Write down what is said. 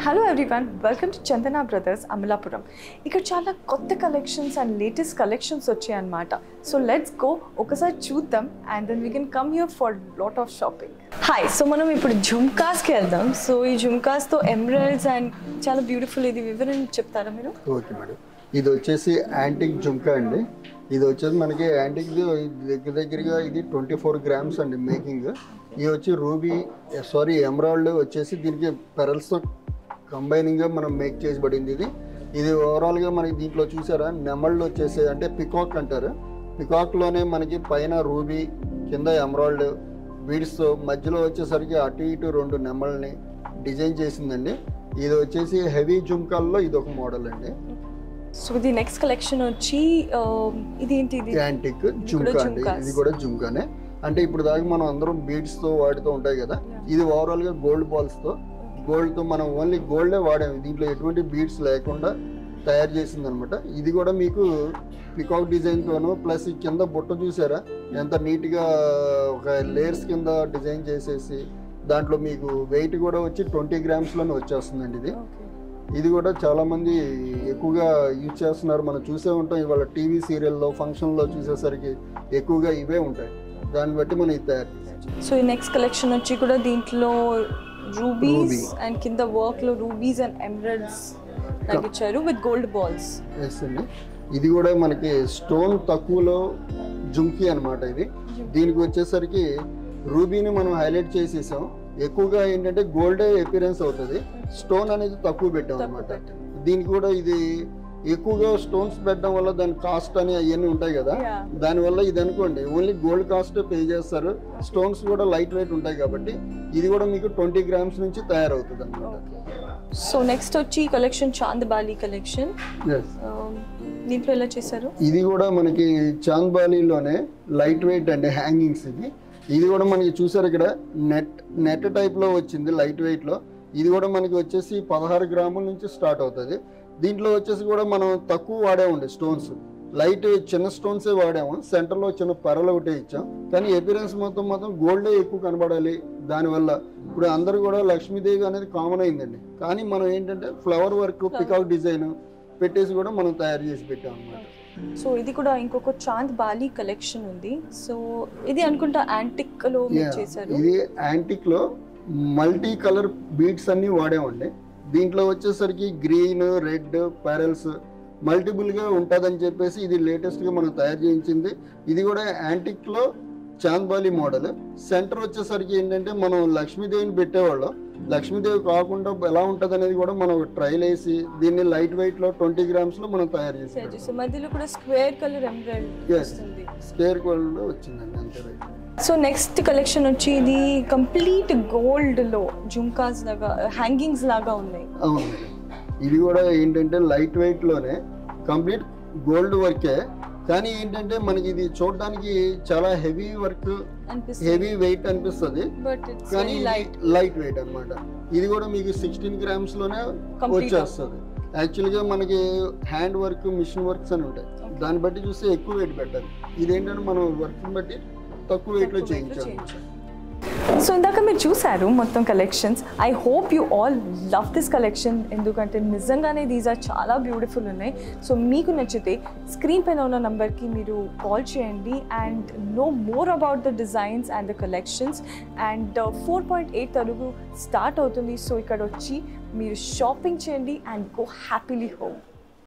Hello everyone, welcome to Chandana Brothers Amalapuram. ఇక్కడ చాలా కొత్త కలెక్షన్స్ అండ్ లేటెస్ట్ కలెక్షన్స్ వచ్చాయి అన్నమాట. సో లెట్స్ గో ఒకసారి చూద్దాం and then we can come here for lot of shopping. Hi, so మనం ఇప్పుడు జుమ్కాస్కి వెళ్దాం. సో ఈ జుమ్కాస్తో ఎమరల్డ్స్ అండ్ చాలా బ్యూటిఫుల్, ఇది వివరణ చెప్తారా మీరు? ఓకే మేడం, ఇది వచ్చేసి యాంటిక్ జుమ్కా అండి. ఇది వచ్చేసి మనకి యాంటిక్ దగ్గరగా ఇది 24 grams అండి మేకింగ్. ఇది వచ్చి ఎమరాల్డ్ వచ్చేసి దీనికి పెరల్స్తో కంబైనింగ్గా మనం మేక్ చేయబడింది. ఇది ఓవరాల్గా మనకి దీంట్లో చూసారా నెమళ్ళు వచ్చేసి అంటే పికాక్ అంటారు. పికాక్లోనే మనకి పైన రూబీ, కింద ఎమరాల్డ్ బీడ్స్తో మధ్యలో వచ్చేసరికి అటు ఇటు 2 నెమళ్ళని డిజైన్ చేసిందండి. ఇది వచ్చేసి హెవీ జుమ్కాల్లో ఇది ఒక మోడల్ అండి. సో ఇది నెక్స్ట్ కలెక్షన్ వచ్చి ఇది ఏంటి? ఇది యాంటిక్ జుమ్కా అండి. ఇది కూడా జుమ్కానే. అంటే ఇప్పుడు దాకా మనం అందరం బీడ్స్తో వాడుతూ ఉంటాయి కదా, ఇది ఓవరాల్గా గోల్డ్ బాల్స్తో గోల్డ్తో మనం ఓన్లీ గోల్డే వాడాము. దీంట్లో ఎటువంటి బీడ్స్ లేకుండా తయారు చేసింది అనమాట. ఇది కూడా మీకు పికాక్ డిజైన్తోను ప్లస్ ఈ కింద బుట్ట చూసారా ఎంత నీట్గా ఒక లేయర్స్ కింద డిజైన్ చేసేసి దాంట్లో మీకు వెయిట్ కూడా వచ్చి 20 grams వచ్చేస్తుందండి. ఇది కూడా చాలామంది ఎక్కువగా యూజ్ చేస్తున్నారు. మనం చూసే ఉంటాం, ఇవాళ టీవీ సీరియల్లో ఫంక్షన్లో చూసేసరికి ఎక్కువగా ఇవే ఉంటాయి. దాన్ని బట్టి మనం ఇది తయారు చేస్తాం. సో ఈ నెక్స్ట్ కలెక్షన్ వచ్చి కూడా దీంట్లో రూబీస్ అండ్ కింద వర్క్ లో రూబీస్ అండ్ ఎమరల్డ్స్ ఇచ్చారు విత్ గోల్డ్ బాల్స్. ఎస్ అండి, ఇది కూడా మనకి స్టోన్ తక్కువలో జుమ్కీ అనమాట. ఇది దీనికి వచ్చేసరికి రూబీని మనం హైలైట్ చేసేసాం. ఎక్కువగా ఏంటంటే గోల్డే అపిరెన్స్ అవుతుంది, స్టోన్ అనేది తక్కువ పెట్టాం అనమాట. దీనికి కూడా ఇది ఎక్కువగా స్టోన్స్ పెట్టడం వల్ల దాని కాస్ట్ అని అవన్నీ ఉంటాయి కదా, దానివల్ల ఇది అనుకోండి ఓన్లీ గోల్డ్ కాస్ట్ పే చేస్తారు. స్టోన్స్ కూడా లైట్ వెయిట్ ఉంటాయి కాబట్టి ఇది కూడా మీకు 20 grams నుంచి తయారవుతుంది అనమాట. సో నెక్స్ట్ వచ్చి కలెక్షన్ చాందబాలి కలెక్షన్. దీంట్లో ఎలా చేశారు? ఇది కూడా మనకి చాందబాలిలోనే లైట్ వెయిట్ అండి హ్యాంగింగ్స్. ఇది కూడా మనకి చూసారు ఇక్కడ నెట్ టైప్లో వచ్చింది లైట్ వెయిట్లో. ఇది కూడా మనకి వచ్చేసి 16 grams నుంచి స్టార్ట్ అవుతుంది. దీంట్లో వచ్చేసి కూడా మనం తక్కువ వాడామండి స్టోన్స్, లైట్ చిన్న స్టోన్సే వాడాము. సెంటర్లో చిన్న పరలు ఒకటే ఇచ్చాం, కానీ అపిరెన్స్ మొత్తం గోల్డే ఎక్కువ కనబడాలి. దానివల్ల ఇప్పుడు అందరూ కూడా లక్ష్మీదేవి అనేది కామన్ అయిందండి, కానీ మనం ఏంటంటే ఫ్లవర్ వర్క్ పికాక్ డిజైన్ పెట్టేసి కూడా మనం తయారు చేసి పెట్టాం అన్నమాట. సో ఇది కూడా ఇంకొక చాంద్ బాలి కలెక్షన్ ఉంది. సో ఇది అనుకుంటా యాంటిక్ లో చేశారు. ఇది యాంటిక్ లో మల్టీ కలర్ బీడ్స్ అన్ని వాడామండి. దీంట్లో వచ్చేసరికి గ్రీన్, రెడ్ ప్యారల్స్ మల్టిపుల్ గా ఉంటుందని చెప్పేసి ఇది లేటెస్ట్ గా మనం తయారు చేయించింది. ఇది కూడా యాంటిక్ లో చాంద్బాలి మోడల్. సెంటర్ వచ్చేసరికి ఏంటంటే మనం లక్ష్మీదేవిని పెట్టేవాళ్ళం, లక్ష్మీదేవి కాకుండా ఎలా ఉంటుంది అనేది కూడా మనం ట్రైల్ వేసి దీన్ని లైట్ వెయిట్ లో 20 grams లో మనం తయారు చేసాం. మధ్యలో కూడా square colour embroidery square colour లో వచ్చిందండి అంతే రైట్. సో నెక్స్ట్ కలెక్షన్ వచ్చి ఇది కంప్లీట్ గోల్డ్ లో జుమ్కాస్ లాగా హ్యాంగింగ్స్ లాగా ఉన్నాయి. అవును, ఇది కూడా ఏంటంటే లైట్ వెయిట్ లోనే కంప్లీట్ గోల్డ్ వర్కే, కానీ ఏంటంటే మనకి ఇది చూడడానికి చాలా హెవీ వర్క్ హెవీ వెయిట్ అనిపిస్తుంది, కానీ లైట్ వెయిట్ అనమాట. ఇది కూడా మీకు 16 grams లోనే వచ్చేస్తుంది. యాక్చువల్గా మనకి హ్యాండ్ వర్క్, మిషన్ వర్క్స్ అని ఉంటాయి, దాన్ని బట్టి చూస్తే ఎక్కువ వెయిట్ పెట్టాలి. ఇదేంటంటే మనం వర్క్ని బట్టి తక్కువ వెయిట్లో చేయించాలి. సో ఇందాక మీరు చూసారు మొత్తం collections. I hope you all love this collection, ఎందుకంటే నిజంగానే దీస్ ఆర్ చాలా బ్యూటిఫుల్ ఉన్నాయి. సో మీకు నచ్చితే స్క్రీన్ పైన ఉన్న నెంబర్కి మీరు కాల్ చేయండి and know more about the designs and the collections. And 4.8 Telugu start అవుతుంది. సో ఇక్కడ వచ్చి మీరు షాపింగ్ చేయండి అండ్ గో హ్యాపీలీ హోమ్.